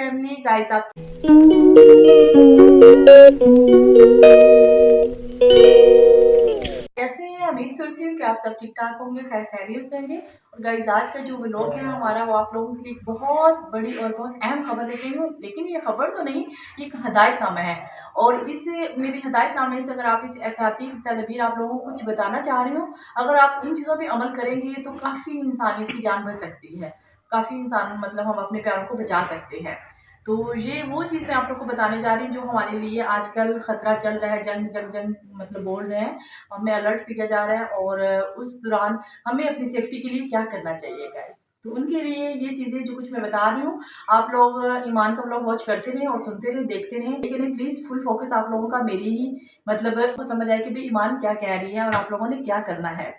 Family guys आप कैसे हैं। उम्मीद करती हूँ कि आप सब ठीक ठाक होंगे, खैर खैरियत से होंगे। और गाइस आज का जो व्लॉग है हमारा वो आप लोगों के लिए एक बहुत बड़ी और बहुत अहम खबर लेके आई हूँ। लेकिन ये खबर तो नहीं, ये एक हदायतनामा है। और इस मेरे हदायतनामे से अगर आप इस एहतियाती तदबीर आप लोगों को कुछ बताना चाह रही हूँ, अगर आप इन चीज़ों पर अमल करेंगे तो काफ़ी इंसानियत की जान बच सकती है, काफ़ी इंसान मतलब हम अपने प्यारों को बचा सकते हैं। तो ये वो चीज़ मैं आप लोग को बताने जा रही हूँ जो हमारे लिए आजकल खतरा चल रहा है, जंग मतलब बोल रहे हैं, हमें अलर्ट किया जा रहा है। और उस दौरान हमें अपनी सेफ्टी के लिए क्या करना चाहिए गाइस, तो उनके लिए ये चीज़ें जो कुछ मैं बता रही हूँ आप लोग ईमान का व्लॉग वॉच करते रहें और सुनते रहें, देखते रहें। लेकिन प्लीज़ फुल फोकस आप लोगों का मेरी ही मतलब समझ आए कि भाई ईमान क्या कह रही है और आप लोगों ने क्या करना है।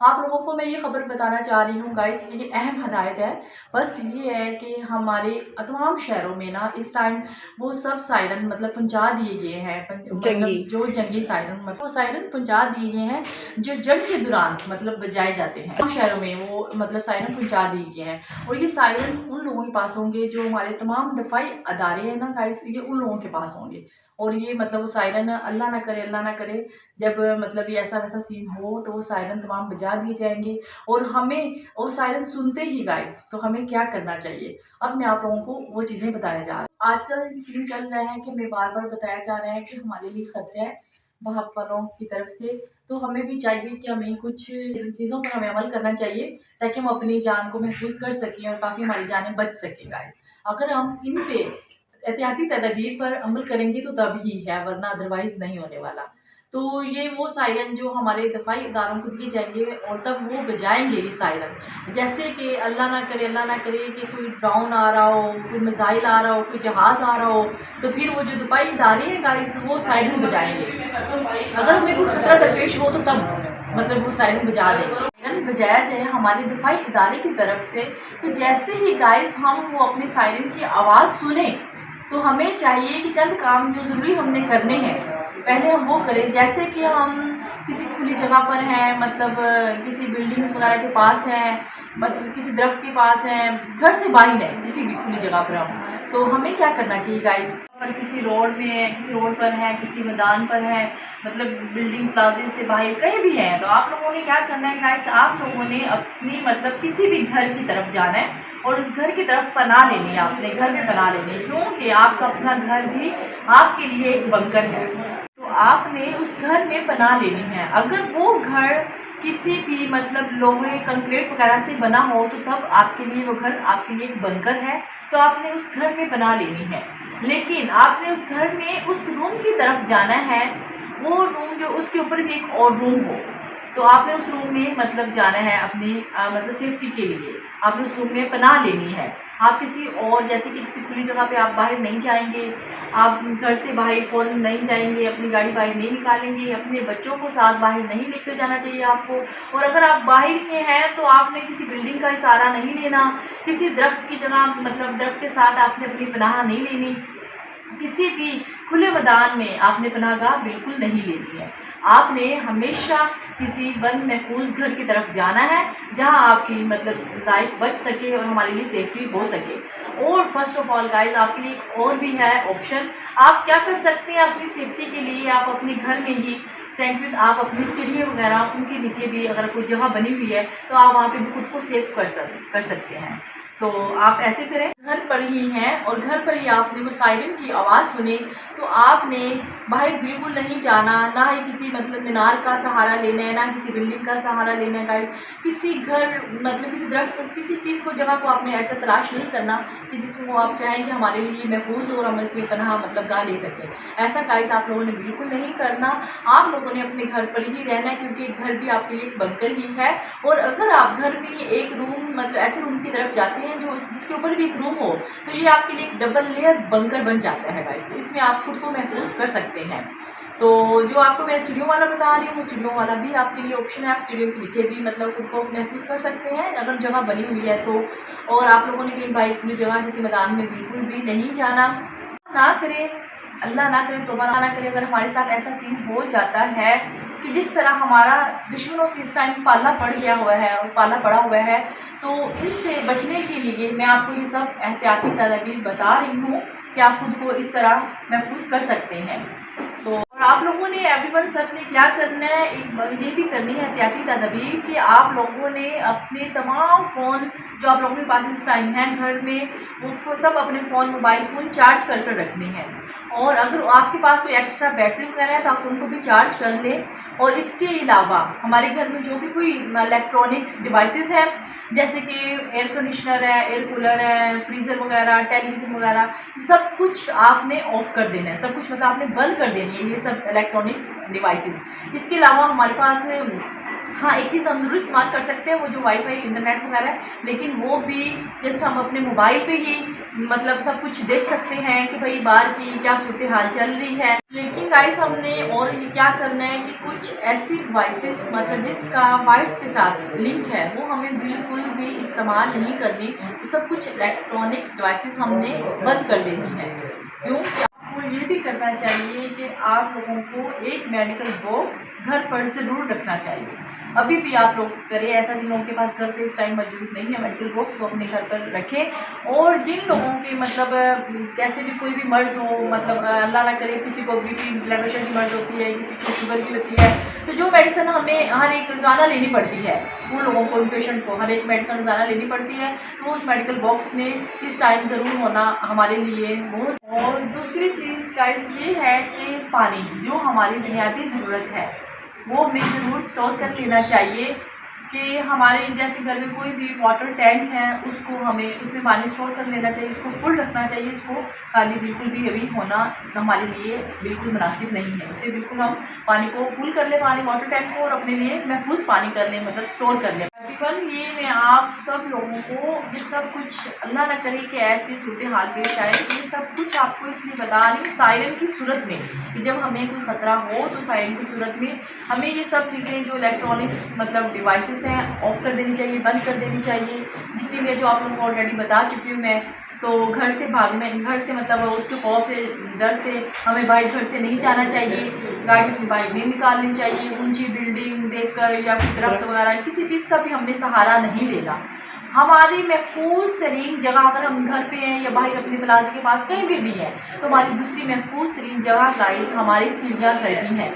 आप लोगों को मैं ये खबर बताना चाह रही हूँ गाइस, ये अहम हदायत है। फर्स्ट ये है कि हमारे तमाम शहरों में ना इस टाइम वो सब सायरन मतलब पहुंचा दिए गए हैं, मतलब जो जंगी सायरन मतलब वो सायरन पहुंचा दिए गए हैं जो जंग के दौरान मतलब बजाए जाते हैं। शहरों में वो मतलब सायरन पहुंचा दिए गए हैं और ये सायरन उन लोगों के पास होंगे जो हमारे तमाम दफाई अदारे हैं ना गाइस, ये उन लोगों के पास होंगे। और ये मतलब वो सायरन अल्लाह ना करे जब मतलब ये ऐसा वैसा सीन हो तो वो सायरन तमाम बजा दिए जाएंगे। और हमें वो सायरन सुनते ही गाइस तो हमें क्या करना चाहिए, अब मैं आप लोगों को वो चीज़ें बताने जा रही हूँ। आजकल सीन चल रहा है कि मैं बार बार बताया जा रहा है कि हमारे लिए खतरा है वहाँ वालों की तरफ से, तो हमें भी चाहिए कि हमें कुछ चीज़ों पर हमें अमल करना चाहिए ताकि हम अपनी जान को महफूज कर सकें और काफ़ी हमारी जानें बच सकें गाइस। अगर हम इन पे एहतियाती तदबीर पर अमल करेंगे तो तब ही है, वरना अदरवाइज नहीं होने वाला। तो ये वो सायरन जो हमारे दफाई इदारों को दिए जाएंगे और तब वो बजाएंगे ये सायरन, जैसे कि अल्लाह ना करे कि कोई ड्रोन आ रहा हो, कोई मिसाइल आ रहा हो, कोई जहाज़ आ रहा हो, तो फिर वो जो दफाई इदारे हैं गाइस वो सायरन बजाएंगे। अगर हमें कोई खतरा दरपेश हो तो तब मतलब वो सायरन बजा देंगे। सायरन बजाया जाए हमारे दफाई इदारे की तरफ से, तो जैसे ही गाइस हम वो अपने सायरन की आवाज़ सुने तो हमें चाहिए कि चंद काम जो ज़रूरी हमने करने हैं पहले हम वो करें। जैसे कि हम किसी खुली जगह पर हैं, मतलब किसी बिल्डिंग वगैरह के पास हैं, मतलब किसी दरख्त के पास हैं, घर से बाहर है किसी भी खुली जगह पर हम, तो हमें क्या करना चाहिए गाइस, पर किसी रोड में है, किसी रोड पर है, किसी मैदान पर है, मतलब बिल्डिंग प्लाजे से बाहर कहीं भी है, तो आप लोगों ने क्या करना है गाइस, आप लोगों ने अपनी मतलब किसी भी घर की तरफ जाना है और उस घर की तरफ पनाह लेनी है, अपने घर में पनाह लेनी है, क्योंकि आपका अपना घर भी आपके लिए एक बंकर है। तो आपने उस घर में पनाह लेनी है। अगर वो घर किसी भी मतलब लोहे कंक्रीट वगैरह से बना हो तो तब आपके लिए वो घर आपके लिए एक बंकर है, तो आपने उस घर में पनाह लेनी है। लेकिन आपने उस घर में उस रूम की तरफ जाना है, वो रूम जो उसके ऊपर भी एक और रूम हो, तो आपने उस रूम में मतलब जाना है अपनी मतलब सेफ्टी के लिए, आपने उस रूम में पनाह लेनी है। आप किसी और जैसे कि किसी खुली जगह पे आप बाहर नहीं जाएंगे, आप घर से बाहर फ़ौरन नहीं जाएंगे, अपनी गाड़ी बाहर नहीं निकालेंगे, अपने बच्चों को साथ बाहर नहीं लेकर जाना चाहिए आपको। और अगर आप बाहर ही हैं तो आपने किसी बिल्डिंग का सहारा नहीं लेना, किसी दरख्त की जगह मतलब दरख्त के साथ आपने अपनी पनाह नहीं लेनी, किसी भी खुले मैदान में आपने पनाहगाह बिल्कुल नहीं लेनी है। आपने हमेशा किसी बंद महफूज घर की तरफ जाना है जहां आपकी मतलब लाइफ बच सके और हमारे लिए सेफ्टी हो सके। और फर्स्ट ऑफ ऑल गाइस आपके लिए एक और भी है ऑप्शन, आप क्या कर सकते हैं अपनी सेफ्टी के लिए, आप अपने घर में ही सैंक्रिड आप अपनी सीढ़ियाँ वगैरह उनके नीचे भी अगर कोई जगह बनी हुई है तो आप वहाँ पे भी खुद को सेफ कर सकते हैं। तो आप ऐसे करें, घर पर ही हैं और घर पर ही आपने वो सायरन की आवाज़ सुनी तो आपने बाहर बिल्कुल नहीं जाना, ना ही किसी मतलब मीनार का सहारा लेना है, ना किसी बिल्डिंग का सहारा लेना है गाइस, किसी घर मतलब किसी दरख्त किसी चीज़ को जगह को आपने ऐसा तलाश नहीं करना कि जिसमें आप चाहें कि हमारे लिए महफूज हो और हम इसमें पनाह मतलब गाह ले सकें। ऐसा गाइस आप लोगों ने बिल्कुल नहीं करना, आप लोगों ने अपने घर पर ही रहना है क्योंकि घर भी आपके लिए एक बंकर ही है। और अगर आप घर में एक रूम मतलब ऐसे रूम की तरफ जाते हैं जो जिसके ऊपर भी एक रूम हो तो ये आपके लिए एक डबल लेयर बंकर बन जाता है गाइस, तो इसमें आप खुद को महफूज कर सकते हैं। तो जो आपको मैं स्टूडियो वाला बता रही हूँ वो स्टूडियो वाला भी आपके लिए ऑप्शन है, आप स्टूडियो के नीचे भी मतलब खुद को महफूज कर सकते हैं अगर जगह बनी हुई है तो। और आप लोगों ने कहीं बाइक खुली जगह किसी मैदान में बिल्कुल भी नहीं जाना, ना करें अल्लाह ना करे तौबा ना करे अगर हमारे साथ ऐसा सीन हो जाता है कि जिस तरह हमारा दुश्मनों से इस टाइम पाला पड़ गया हुआ है और पाला पड़ा हुआ है, तो इनसे बचने के लिए मैं आपको ये सब एहतियाती तदाबीर बता रही हूँ कि आप खुद को इस तरह महफूज कर सकते हैं। तो और आप लोगों ने एवरीवन सब ने क्या करना है, एक ये भी करनी है एहतियाती तदाबीर कि आप लोगों ने अपने तमाम फ़ोन जो आप लोगों के पास इस टाइम हैं घर में, वो सब अपने फ़ोन मोबाइल फ़ोन चार्ज कर कर रखने हैं। और अगर आपके पास कोई एक्स्ट्रा बैटरी वगैरह है तो आप उनको भी चार्ज कर लें। और इसके अलावा हमारे घर में जो भी कोई इलेक्ट्रॉनिक्स डिवाइसेस हैं, जैसे कि एयर कंडीशनर है, एयर कूलर है, फ्रीज़र वगैरह, टेलीविज़न वगैरह, सब कुछ आपने ऑफ़ कर देना है। सब कुछ मतलब आपने बंद कर देनी है ये सब इलेक्ट्रॉनिक डिवाइसेस। इसके अलावा हमारे पास हाँ, एक चीज़ हम ज़रूर इस्तेमाल कर सकते हैं, वो जो वाईफाई इंटरनेट वगैरह है, लेकिन वो भी जैसे हम अपने मोबाइल पे ही मतलब सब कुछ देख सकते हैं कि भाई बाहर की क्या सूरत हाल चल रही है। लेकिन गाइस हमने और ये क्या करना है कि कुछ ऐसी डिवाइसेस मतलब जिसका वायर्स के साथ लिंक है वो हमें बिल्कुल भी इस्तेमाल नहीं करनी। तो सब कुछ इलेक्ट्रॉनिक्स डिवाइसेस हमने बंद कर देनी है। क्यों? आपको ये भी करना चाहिए कि आप लोगों को एक मेडिकल बॉक्स घर पर ज़रूर रखना चाहिए। अभी भी आप लोग करें ऐसा, जिन लोगों के पास घर पे इस टाइम मौजूद नहीं है मेडिकल बॉक्स, वो अपने घर पर रखें। और जिन लोगों के मतलब कैसे भी कोई भी मर्ज़ हो, मतलब अल्लाह ना करे किसी को बीपी ब्लड प्रेशर की मर्ज़ होती है, किसी को शुगर की होती है, तो जो मेडिसिन हमें हर एक रोज़ाना लेनी पड़ती है, उन लोगों को, उन पेशेंट को हर एक मेडिसिन रोज़ाना लेनी पड़ती है, तो उस मेडिकल बॉक्स में इस टाइम ज़रूर होना हमारे लिए बहुत। और दूसरी चीज़ गाइस ये है कि पानी जो हमारी बुनियादी ज़रूरत है वो हमें ज़रूर स्टोर कर लेना चाहिए। कि हमारे जैसे घर में कोई भी वाटर टैंक है उसको हमें उसमें पानी स्टोर कर लेना चाहिए, उसको फुल रखना चाहिए। उसको खाली बिल्कुल भी अभी होना हमारे लिए बिल्कुल मुनासिब नहीं है। उसे बिल्कुल हम पानी को फुल कर लें, पानी वाटर टैंक को, और अपने लिए महफूज पानी कर लें, मतलब स्टोर कर लें। एवरीवन, ये मैं आप सब लोगों को ये सब कुछ अल्लाह ना करे कि ऐसी सूरत हाल पेश आए, ये सब कुछ आपको इसलिए बता रही हूँ सायरन की सूरत में, कि जब हमें कोई ख़तरा हो तो सायरन की सूरत में हमें ये सब चीज़ें जो इलेक्ट्रॉनिक्स मतलब डिवाइसेस हैं ऑफ़ कर देनी चाहिए, बंद कर देनी चाहिए। जितनी भी जो आप लोगों को ऑलरेडी बता चुकी हूँ मैं। तो घर से भागने, घर से मतलब उसके खौफ से, डर से हमें बाहर घर से नहीं जाना चाहिए। गाड़ी अपनी बाहर नहीं निकालनी चाहिए। ऊंची बिल्डिंग देखकर या कोई दरख्त वगैरह किसी चीज़ का भी हमने सहारा नहीं लेना। हमारी महफूज तरीन जगह, अगर हम घर पे हैं या बाहर अपने प्लाजा के पास कहीं भी हैं, तो हमारी दूसरी महफूज तरीन जगह गाइस हमारी सीढ़ियाँ घर ही हैं।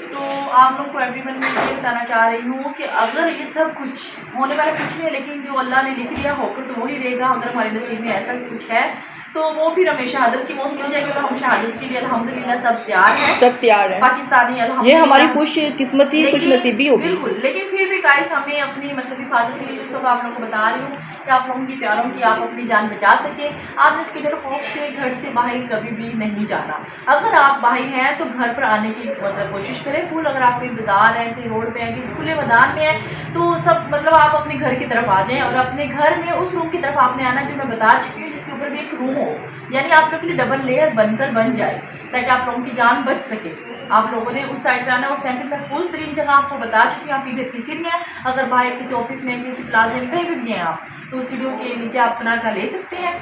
तो आप लोग को एवरीवन मैं ये बताना चाह रही हूँ कि अगर ये सब कुछ होने वाला कुछ नहीं है, लेकिन जो अल्लाह ने लिख दिया होकर तो वही रहेगा। अगर हमारे नसीब में ऐसा कुछ है तो वो फिर हमें शहादत की मौत मिल जाएगी, और हम शहादत के लिए अल्हम्दुलिल्लाह सब तैयार हैं, सब तैयार है। पाकिस्तानी ये अल्हम्दुलिल्लाह हमारी खुश किस्मती खुश नसीबी होगी। बिल्कुल। लेकिन फिर भी गाइस हमें अपनी मतलब हिफाजत के लिए जो सब आप लोगों को बता रही हूँ कि आप लोगों की प्यारों की आप अपनी जान बचा सके। आपने इसके डर खौफ से घर से बाहर कभी भी नहीं जाना। अगर आप बाहर हैं तो घर पर आने की मतलब कोशिश करें फुल। अगर आप कोई बाजार है, कोई रोड पे है, किसी खुले मैदान में है, तो सब मतलब आप अपने घर की तरफ आ जाएं, और अपने घर में उस रूम की तरफ आपने आना जो मैं बता चुकी हूँ, जिसके ऊपर भी एक रूम हो, यानी आप लोगों के लिए डबल लेयर बनकर बन जाए, ताकि आप लोगों की जान बच सके। आप लोगों ने उस साइड पे आना। और सेकंड महफूज तरीन जगह आपको बता चुकी हूँ, आपकी घर की सीढ़ियाँ, अगर बाहर किसी ऑफिस में, किसी प्लाजे में, कहीं भी हैं आप, तो सीढ़ियों के नीचे आप अपना का ले सकते हैं,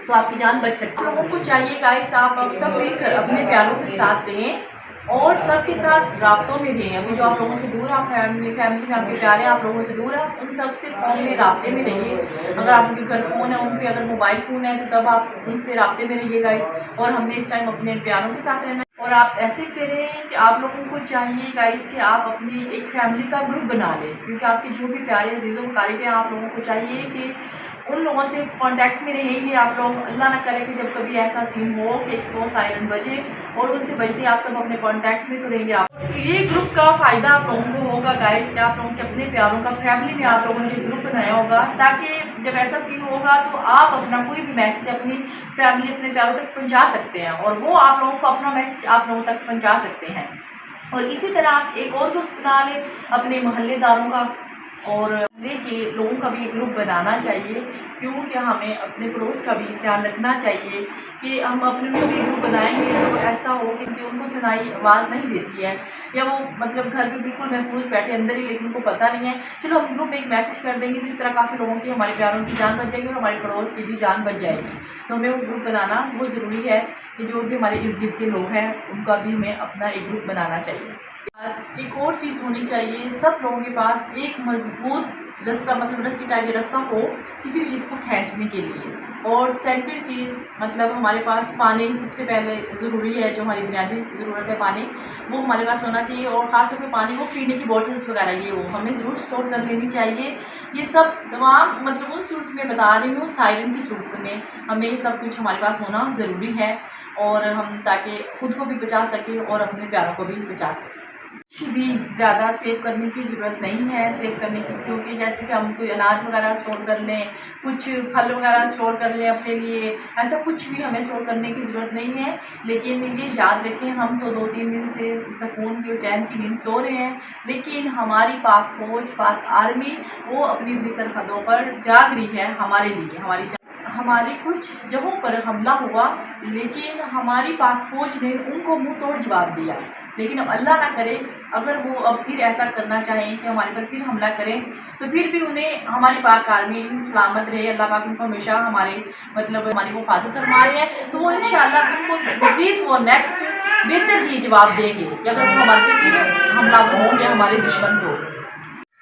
तो आपकी जान बच सकती है। लोगों को चाहिए गाइस आप सब मिलकर अपने प्यारों के साथ रहें और सबके साथ राब्तों में रहें। अभी जो आप लोगों से दूर, आप फैमिली में आपके प्यारे आप लोगों से दूर है, उन सब से फ़ोन में राब्ते में रहिए। अगर आप के घर फ़ोन है, उन पे अगर मोबाइल फ़ोन है, तो तब आप उनसे राब्ते में रहिए गाइस। और हमने इस टाइम अपने प्यारों के साथ रहना है। और आप ऐसे करें कि आप लोगों को चाहिए गाइस कि आप अपनी एक फैमिली का ग्रुप बना लें, क्योंकि आपके जो भी प्यारे अजीज़ों क़रीब हैं, आप लोगों को चाहिए कि उन लोगों से कांटेक्ट में रहेंगे आप लोग। अल्लाह ना करे कि जब कभी ऐसा सीन हो कि 100 सायरन बजे और उनसे बजते आप सब अपने कांटेक्ट में तो रहेंगे आप। ये ग्रुप का फ़ायदा आप लोगों को होगा गाइस कि आप लोगों के अपने प्यारों का फैमिली में आप लोगों ने ग्रुप बनाया होगा, ताकि जब ऐसा सीन होगा तो आप अपना कोई भी मैसेज अपनी फैमिली, अपने प्यारों तक पहुँचा सकते हैं, और वो आप लोगों को अपना मैसेज आप लोगों तक पहुँचा सकते हैं। और इसी तरह आप एक और ग्रुप बना लें अपने मोहल्लेदारों का, और के लोगों का भी एक ग्रुप बनाना चाहिए, क्योंकि हमें अपने पड़ोस का भी ख्याल रखना चाहिए कि हम अपने उनको भी ग्रुप बनाएंगे तो ऐसा हो कि उनको सुनाई आवाज़ नहीं देती है, या वो मतलब घर पे बिल्कुल महफूज बैठे अंदर ही, लेकिन उनको पता नहीं है। चलो हम ग्रुप में एक मैसेज कर देंगे तो इस तरह काफ़ी लोगों की, हमारे प्यारों की जान बच जाएगी और हमारे पड़ोस की भी जान बच जाएगी। तो हमें वो ग्रुप बनाना बहुत ज़रूरी है कि जो भी हमारे इर्द गिर्द के लोग हैं उनका भी हमें अपना एक ग्रुप बनाना चाहिए। एक और चीज़ होनी चाहिए, सब लोगों के पास एक मजबूत रस्सा, मतलब रस्सी टाइप का रस्सा हो किसी भी चीज़ को खींचने के लिए। और सेकंड चीज़, मतलब हमारे पास पानी सबसे पहले ज़रूरी है, जो हमारी बुनियादी ज़रूरत है पानी, वो हमारे पास होना चाहिए। और ख़ास तौर पे पानी, वो पीने की बॉटल्स वगैरह ये वो हमें ज़रूर स्टोर कर लेनी चाहिए। ये सब तमाम मतलब उन सूरत में बता रही हूँ, सायरन की सूरत में हमें ये सब कुछ हमारे पास होना ज़रूरी है, और हम ताकि खुद को भी बचा सकें और अपने प्यारों को भी बचा सकें। कुछ भी ज़्यादा सेव करने की ज़रूरत नहीं है सेव करने की, क्योंकि जैसे कि हम कोई अनाज वगैरह स्टोर कर लें, कुछ फल वगैरह स्टोर कर लें अपने लिए, ऐसा कुछ भी हमें स्टोर करने की ज़रूरत नहीं है। लेकिन ये याद रखें, हम तो 2-3 दिन से सुकून की और चैन की नींद सो रहे हैं, लेकिन हमारी पाक फ़ौज, पाक आर्मी, वो अपनी सरहदों पर जाग रही है हमारे लिए। हमारी कुछ जगहों पर हमला हुआ, लेकिन हमारी पाक फ़ौज ने उनको मुँह तोड़ जवाब दिया। लेकिन अब अल्लाह ना करे, अगर वो अब फिर ऐसा करना चाहें कि हमारे पर फिर हमला करें, तो फिर भी उन्हें हमारी पाक आर्मी सलामत रहे, अल्लाह पाक उनको हमेशा हमारे मतलब हमारी वो हिफाज़त फरमा रहे हैं, तो वो इंशाअल्लाह उनको मज़ीद वो नेक्स्ट बेहतर ही जवाब देंगे कि अगर वो हमारे पे फिर हमलावर होंगे हमारे दुश्मन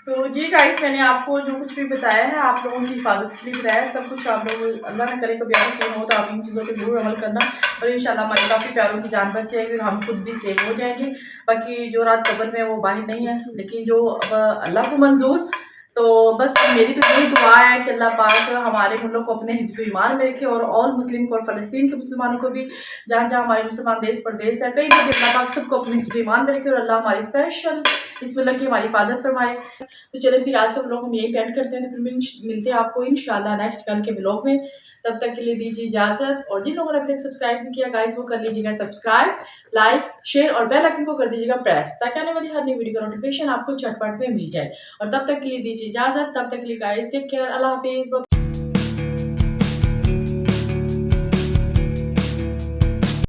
तो जी गाइस, मैंने आपको जो कुछ भी बताया है, आप लोगों की हिफाजत के लिए बताया है। सब कुछ आप लोग, अल्लाह ना करे कभी ऐसा सीन हो तो आप इन चीज़ों पे ज़रूर अमल करना, और इंशाल्लाह हमारे काफ़ी प्यारों की जान बच जाएगी और हम खुद भी सेफ हो जाएंगे। बाकी जो रात कब्र में वो बाहर नहीं है, लेकिन जो अब अल्लाह को मंजूर। तो बस मेरी तो यही दुआ है कि अल्लाह पाक हमारे मुल्क को अपने हिफ्ज़ ईमान में रखे, और ऑल मुस्लिम को और फ़लस्तीन के मुसलमानों को भी, जहाँ जहाँ हमारे मुसलमान देश परदेश है, कहीं भी अल्लाह पाक सबको अपने हिफ्ज़ ईमान में रखे, और अल्लाह हमारी स्पेशल इस मुल्क की हमारी हिफाजत फरमाए। तो चलिए फिर आज का व्लॉग हम यही एंड करते हैं, तो फिर मिलते हैं आपको इंशाल्लाह नेक्स्ट कल के व्लॉग में। तब तक के लिए दीजिए इजाज़त, और जिन लोगों ने अभी तक सब्सक्राइब नहीं किया गाइस, वो कर लीजिएगा सब्सक्राइब, लाइक, शेयर और बेल आइकन को कर दीजिएगा प्रेस, ताकि आने वाली हर नई वीडियो का नोटिफिकेशन आपको झटपट में मिल जाए। और तब तक के लिए दीजिए इजाज़त, तब तक के लिए गाइस टेक केयर, अल्लाह हाफिज़।